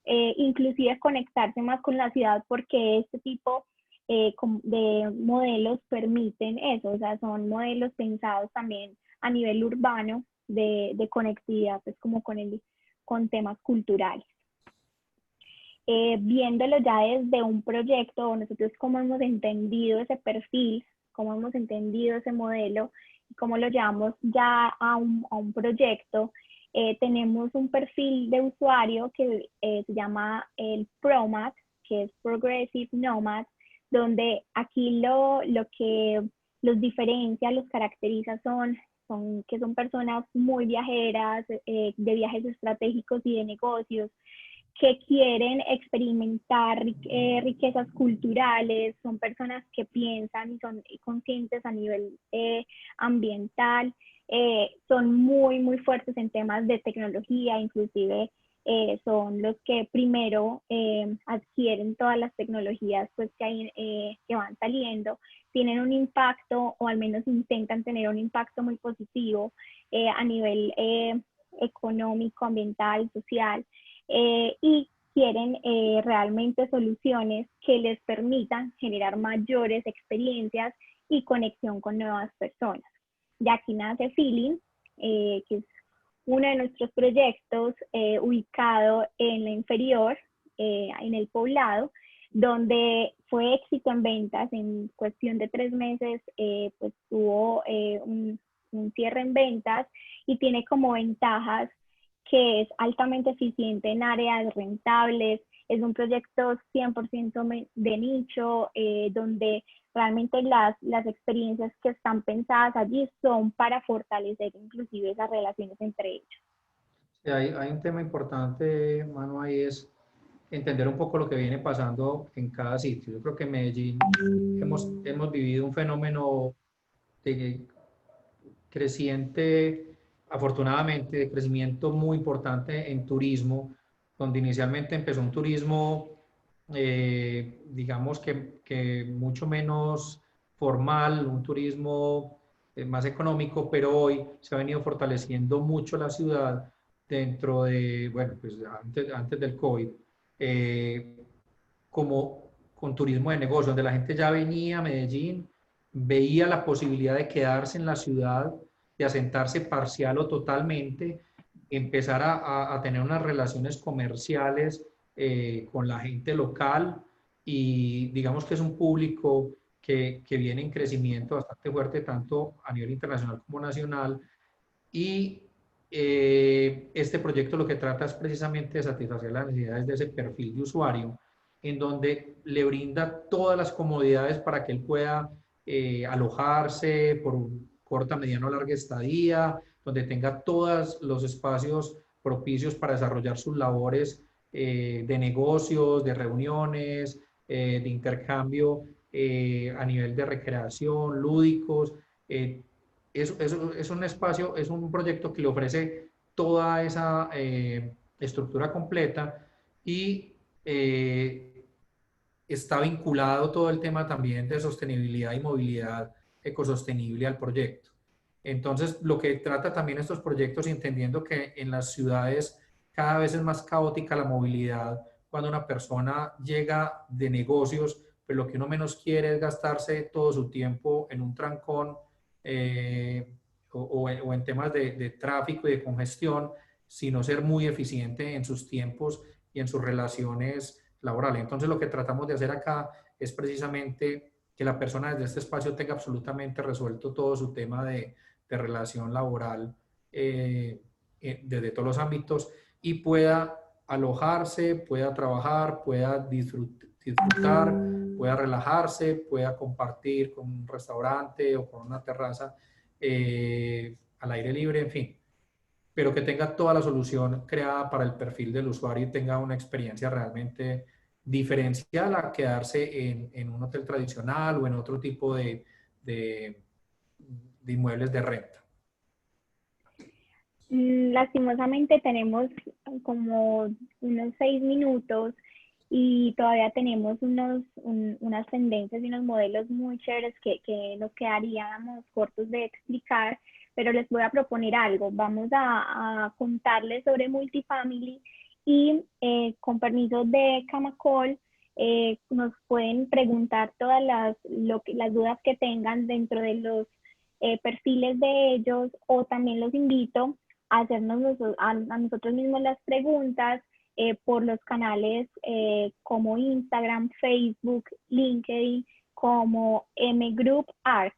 inclusive conectarse más con la ciudad, porque este tipo de modelos permiten eso, o sea, son modelos pensados también a nivel urbano de conectividad, pues como con temas culturales. Viéndolo ya desde un proyecto, nosotros cómo hemos entendido ese perfil, cómo hemos entendido ese modelo, cómo lo llevamos ya a un proyecto, tenemos un perfil de usuario que se llama el ProMat, que es Progressive Nomad, donde aquí lo que los diferencia, los caracteriza que son personas muy viajeras, de viajes estratégicos y de negocios, que quieren experimentar riquezas culturales, son personas que piensan y son conscientes a nivel ambiental, son muy, muy fuertes en temas de tecnología, inclusive son los que primero adquieren todas las tecnologías pues, que van saliendo, tienen un impacto o al menos intentan tener un impacto muy positivo a nivel económico, ambiental, social, y quieren realmente soluciones que les permitan generar mayores experiencias y conexión con nuevas personas. De aquí nace Feeling, que es uno de nuestros proyectos ubicado en la inferior, en el Poblado, donde fue éxito en ventas. En cuestión de 3 meses, pues tuvo un cierre en ventas y tiene como ventajas que es altamente eficiente en áreas rentables, es un proyecto 100% de nicho, donde realmente las experiencias que están pensadas allí son para fortalecer inclusive esas relaciones entre ellos. Sí, hay un tema importante, Manu, ahí es entender un poco lo que viene pasando en cada sitio. Yo creo que en Medellín hemos vivido un fenómeno de creciente, afortunadamente, de crecimiento muy importante en turismo, donde inicialmente empezó un turismo, digamos que mucho menos formal, un turismo más económico, pero hoy se ha venido fortaleciendo mucho la ciudad dentro de, bueno, pues antes del COVID. como con turismo de negocio, donde la gente ya venía a Medellín, veía la posibilidad de quedarse en la ciudad, de asentarse parcial o totalmente, empezar a tener unas relaciones comerciales con la gente local, y digamos que es un público que viene en crecimiento bastante fuerte, tanto a nivel internacional como nacional. Y este proyecto lo que trata es precisamente de satisfacer las necesidades de ese perfil de usuario, en donde le brinda todas las comodidades para que él pueda alojarse por un corta, mediano o larga estadía, donde tenga todos los espacios propicios para desarrollar sus labores de negocios, de reuniones, de intercambio a nivel de recreación, lúdicos. Es un espacio, es un proyecto que le ofrece toda esa estructura completa, y está vinculado todo el tema también de sostenibilidad y movilidad ecosostenible al proyecto. Entonces, lo que trata también estos proyectos, entendiendo que en las ciudades cada vez es más caótica la movilidad, cuando una persona llega de negocios, pues lo que uno menos quiere es gastarse todo su tiempo en un trancón o en temas de tráfico y de congestión, sino ser muy eficiente en sus tiempos y en sus relaciones laborales. Entonces, lo que tratamos de hacer acá es precisamente que la persona desde este espacio tenga absolutamente resuelto todo su tema de relación laboral desde todos los ámbitos, y pueda alojarse, pueda trabajar, pueda disfrutar, pueda relajarse, pueda compartir con un restaurante o con una terraza al aire libre, en fin, pero que tenga toda la solución creada para el perfil del usuario y tenga una experiencia realmente diferencial a quedarse en un hotel tradicional o en otro tipo de inmuebles de renta. Lastimosamente tenemos como unos 6 minutos y todavía tenemos unas tendencias y unos modelos muy chéveres que nos quedaríamos cortos de explicar, pero les voy a proponer algo. Vamos a contarles sobre Multifamily y con permiso de Camacol, nos pueden preguntar todas las dudas que tengan dentro de los perfiles de ellos, o también los invito a hacernos a nosotros mismos las preguntas por los canales como Instagram, Facebook, LinkedIn, como M Group Arc.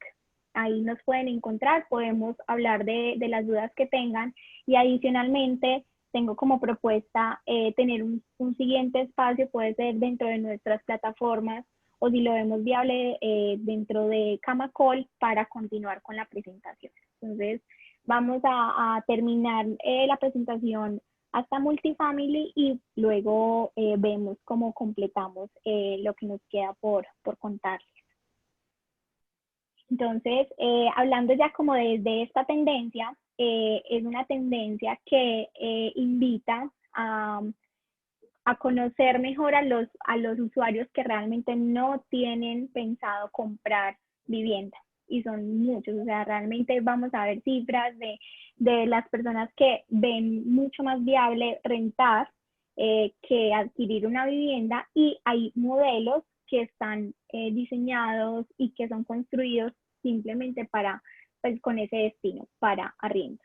Ahí nos pueden encontrar, podemos hablar de las dudas que tengan, y adicionalmente tengo como propuesta tener un siguiente espacio, puede ser dentro de nuestras plataformas, o si lo vemos viable dentro de Camacol, para continuar con la presentación. Entonces, vamos a terminar la presentación hasta Multifamily y luego vemos cómo completamos lo que nos queda por contarles. Entonces, hablando ya como de esta tendencia, es una tendencia que invita a conocer mejor a los usuarios que realmente no tienen pensado comprar vivienda. Y son muchos, o sea, realmente vamos a ver cifras de las personas que ven mucho más viable rentar que adquirir una vivienda, y hay modelos que están diseñados y que son construidos simplemente para, pues, con ese destino, para arriendo.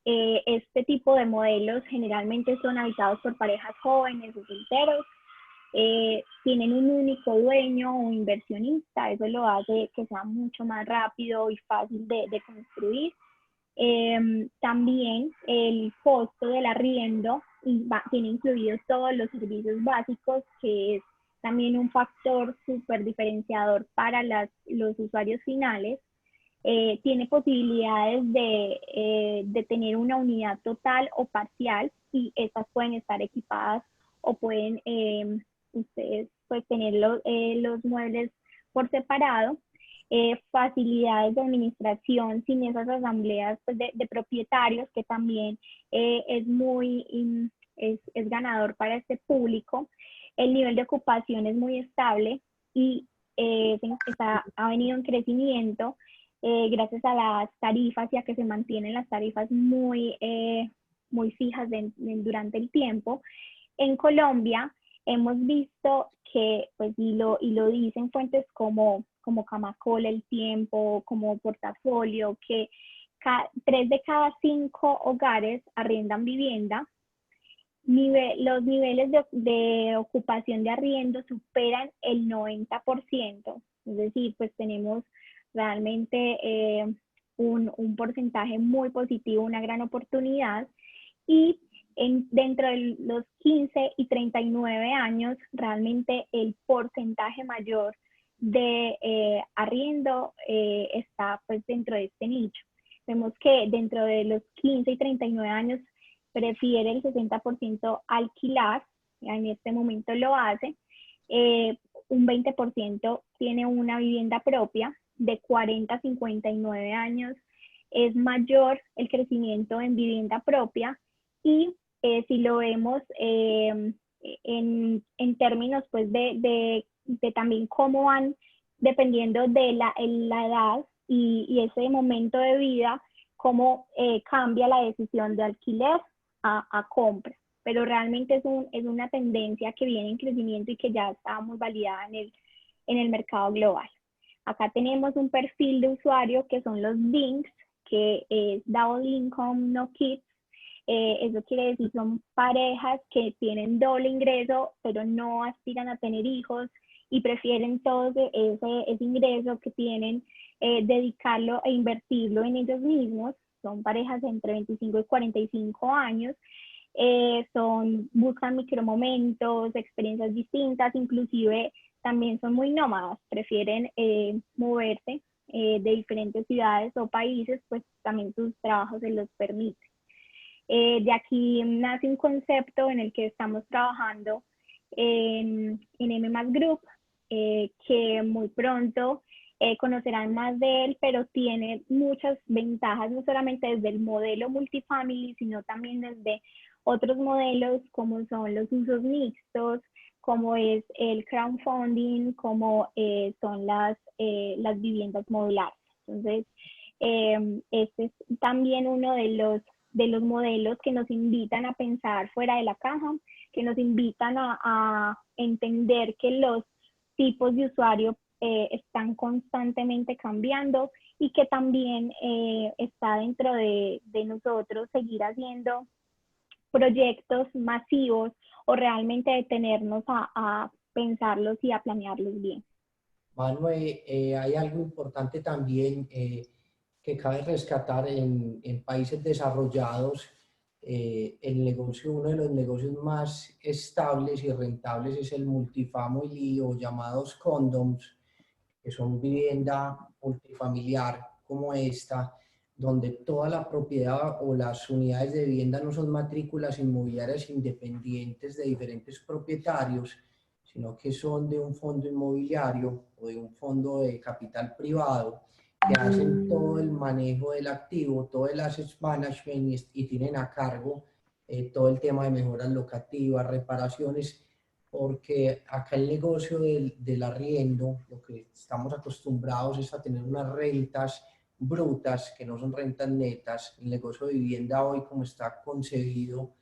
Este tipo de modelos generalmente son habitados por parejas jóvenes o solteros, tienen un único dueño o inversionista, eso lo hace que sea mucho más rápido y fácil de construir. También el costo del arriendo tiene incluidos todos los servicios básicos, que es también un factor súper diferenciador para los usuarios finales. Tiene posibilidades de tener una unidad total o parcial, y estas pueden estar equipadas o pueden ustedes pues tener los muebles por separado. Facilidades de administración sin esas asambleas pues, de propietarios, que también es ganador para este público. El nivel de ocupación es muy estable y ha venido en crecimiento gracias a las tarifas, ya que se mantienen las tarifas muy fijas durante el tiempo. en Colombia hemos visto que, pues, y lo dicen fuentes como Camacola, El Tiempo, como Portafolio, que 3 de cada 5 hogares arriendan vivienda. Los niveles de ocupación de arriendo superan el 90%, es decir, pues tenemos realmente un porcentaje muy positivo, una gran oportunidad, y dentro de los 15 y 39 años, realmente el porcentaje mayor de arriendo está pues dentro de este nicho. Vemos que dentro de los 15 y 39 años prefiere el 60% alquilar, en este momento lo hace, un 20% tiene una vivienda propia, de 40 a 59 años es mayor el crecimiento en vivienda propia, y si lo vemos en términos pues de también cómo van dependiendo de la edad y ese momento de vida, cómo cambia la decisión de alquiler a compra. Pero realmente es una tendencia que viene en crecimiento y que ya está muy validada en el mercado global. Acá tenemos un perfil de usuario que son los DINKs, que es Double Income No Kids. Eso quiere decir son parejas que tienen doble ingreso, pero no aspiran a tener hijos y prefieren todo ese ingreso que tienen, dedicarlo e invertirlo en ellos mismos. Son parejas entre 25 y 45 años. Buscan micromomentos, experiencias distintas, inclusive también son muy nómadas, prefieren moverse de diferentes ciudades o países, pues también sus trabajos se los permiten. De aquí nace un concepto en el que estamos trabajando en M+ Group, que muy pronto conocerán más de él, pero tiene muchas ventajas, no solamente desde el modelo multifamily, sino también desde otros modelos como son los usos mixtos, como es el crowdfunding, como son las viviendas modulares. Entonces, este es también uno de los modelos que nos invitan a pensar fuera de la caja, que nos invitan a entender que los tipos de usuario están constantemente cambiando y que también está dentro de nosotros seguir haciendo proyectos masivos o realmente detenernos a pensarlos y a planearlos bien. Manuel, hay algo importante también que cabe rescatar en países desarrollados. El negocio, uno de los negocios más estables y rentables es el multifamily o llamados condoms, que son vivienda multifamiliar como esta, donde toda la propiedad o las unidades de vivienda no son matrículas inmobiliarias independientes de diferentes propietarios, sino que son de un fondo inmobiliario o de un fondo de capital privado que hacen todo el manejo del activo, todo el asset management y tienen a cargo todo el tema de mejoras locativas, reparaciones, porque acá el negocio del arriendo, lo que estamos acostumbrados es a tener unas rentas brutas que no son rentas netas. El negocio de vivienda hoy, como está concebido,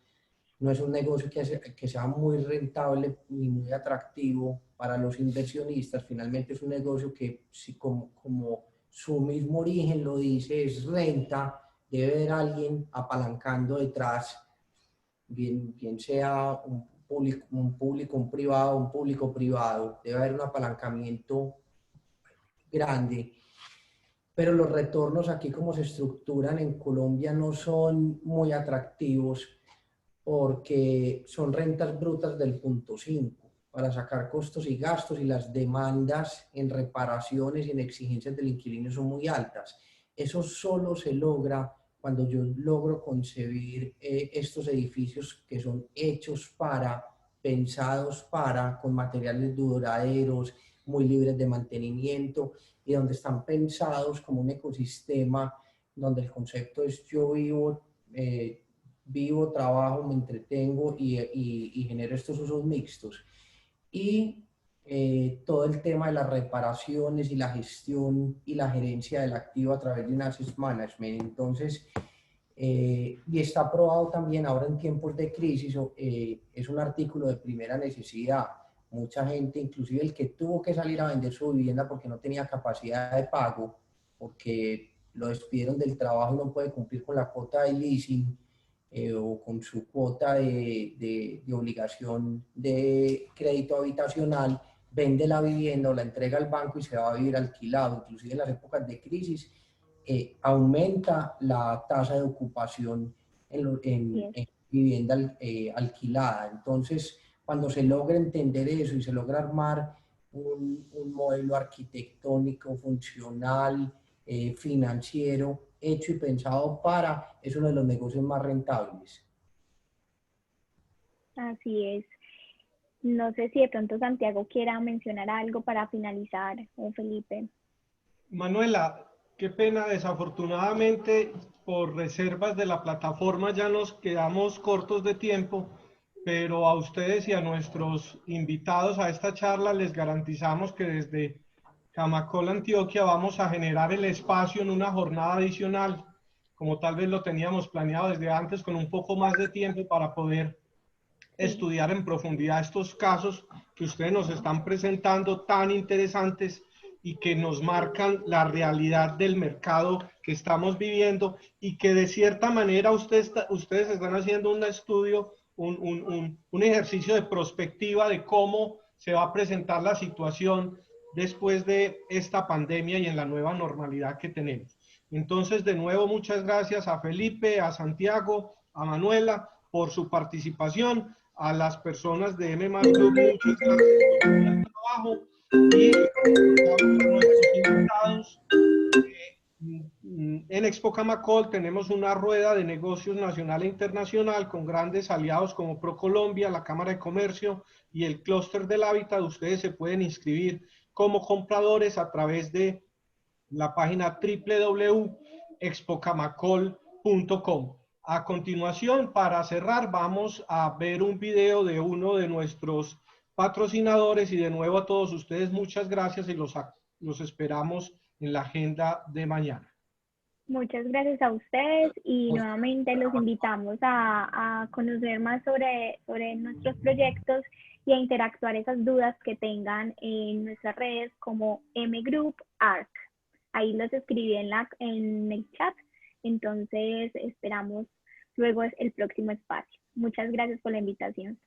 no es un negocio que sea muy rentable ni muy atractivo para los inversionistas. Finalmente es un negocio que, si como su mismo origen lo dice, es renta, debe haber alguien apalancando detrás, bien sea un público privado, debe haber un apalancamiento grande. Pero los retornos aquí como se estructuran en Colombia no son muy atractivos porque son rentas brutas del 0.5 para sacar costos y gastos, y las demandas en reparaciones y en exigencias del inquilino son muy altas. Eso solo se logra cuando yo logro concebir estos edificios que son hechos para, pensados para, con materiales duraderos, muy libres de mantenimiento, y donde están pensados como un ecosistema donde el concepto es yo vivo, trabajo, me entretengo y genero estos usos mixtos. Y todo el tema de las reparaciones y la gestión y la gerencia del activo a través de un asset management. Entonces, y está aprobado también ahora en tiempos de crisis. Es un artículo de primera necesidad. Mucha gente, inclusive el que tuvo que salir a vender su vivienda porque no tenía capacidad de pago, porque lo despidieron del trabajo y no puede cumplir con la cuota de leasing o con su cuota de obligación de crédito habitacional, vende la vivienda o la entrega al banco y se va a vivir alquilado. Inclusive en las épocas de crisis aumenta la tasa de ocupación en vivienda alquilada. Entonces, cuando se logra entender eso y se logra armar un modelo arquitectónico, funcional, financiero, hecho y pensado para, es uno de los negocios más rentables. Así es. No sé si de pronto Santiago quiera mencionar algo para finalizar, o Felipe. Manuela, qué pena, desafortunadamente por reservas de la plataforma ya nos quedamos cortos de tiempo, pero a ustedes y a nuestros invitados a esta charla les garantizamos que desde Camacol, Antioquia, vamos a generar el espacio en una jornada adicional, como tal vez lo teníamos planeado desde antes, con un poco más de tiempo para poder estudiar en profundidad estos casos que ustedes nos están presentando tan interesantes y que nos marcan la realidad del mercado que estamos viviendo y que de cierta manera ustedes están haciendo un estudio, un ejercicio de prospectiva de cómo se va a presentar la situación después de esta pandemia y en la nueva normalidad que tenemos. Entonces, de nuevo, muchas gracias a Felipe, a Santiago, a Manuela por su participación, a las personas de M+ Group, muchas gracias por el trabajo y a nuestros invitados. En Expo Camacol tenemos una rueda de negocios nacional e internacional con grandes aliados como ProColombia, la Cámara de Comercio y el Clúster del Hábitat. Ustedes se pueden inscribir como compradores a través de la página www.expocamacol.com. A continuación, para cerrar, vamos a ver un video de uno de nuestros patrocinadores y de nuevo a todos ustedes muchas gracias y los esperamos en la agenda de mañana. Muchas gracias a ustedes y nuevamente los invitamos a conocer más sobre nuestros proyectos y a interactuar esas dudas que tengan en nuestras redes como M Group ARC. Ahí los escribí en el chat, entonces esperamos luego el próximo espacio. Muchas gracias por la invitación.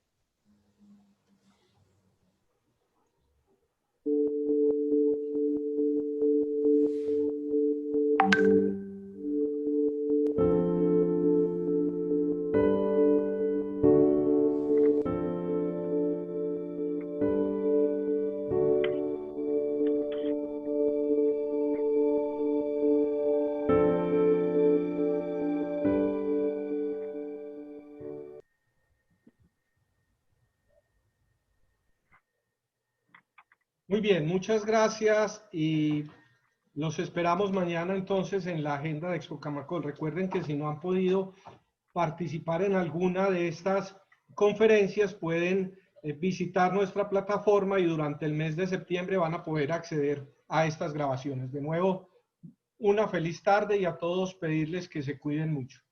Muy bien, muchas gracias y los esperamos mañana entonces en la agenda de Expo Camacol. Recuerden que si no han podido participar en alguna de estas conferencias pueden visitar nuestra plataforma y durante el mes de septiembre van a poder acceder a estas grabaciones. De nuevo, una feliz tarde y a todos pedirles que se cuiden mucho.